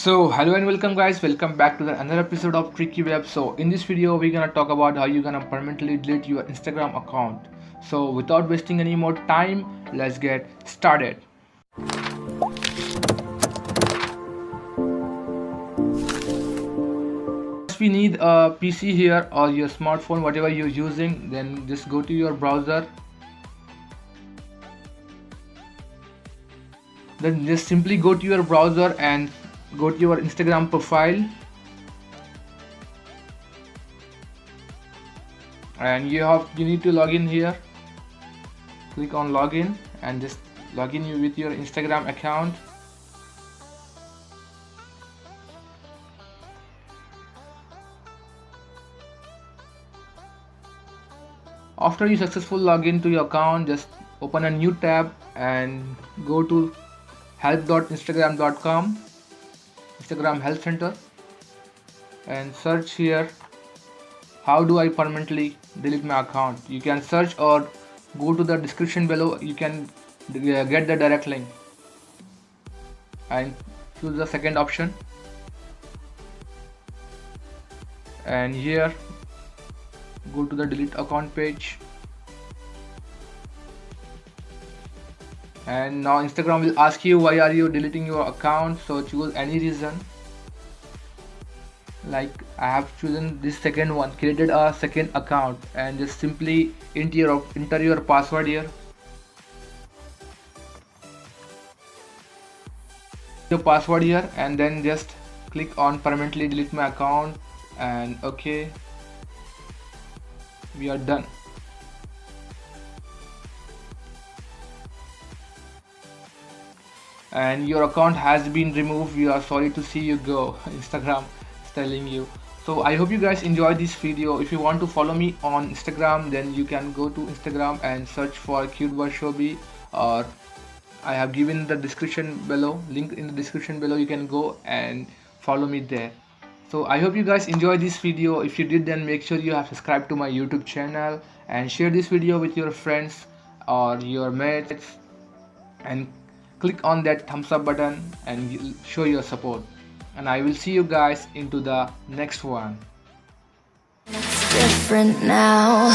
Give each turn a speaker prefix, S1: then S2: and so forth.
S1: So hello and welcome guys, welcome back to another episode of Tricky Web. So in this video we're gonna talk about how you're gonna permanently delete your Instagram account. So without wasting any more time, let's get started. If we need a PC here or your smartphone, whatever you're using, then just go to your browser. Then just simply go to your browser and go to your Instagram profile, and you need to log in here. Click on login and just log in with your Instagram account. After you successful login to your account, just open a new tab and go to help.instagram.com, Instagram Help Center, and search here how do I permanently delete my account. You can search or go to the description below, you can get the direct link, and choose the second option, and here go to the delete account page. And now Instagram will ask you why are you deleting your account, so choose any reason. Like I have chosen this second one, created a second account, and just simply enter your password here. Your password here, and then just click on permanently delete my account, and okay, we are done. And your account has been removed. We are sorry to see you go. Instagram is telling you. So I hope you guys enjoyed this video. If you want to follow me on Instagram, then you can go to Instagram and search for CuteBoyShobby, or I have given the description below, link in the description below. You can go and follow me there. So I hope you guys enjoyed this video. If you did, then make sure you have subscribed to my YouTube channel and share this video with your friends or your mates, and click on that thumbs up button and show your support. And I will see you guys into the next one.
S2: It's different now.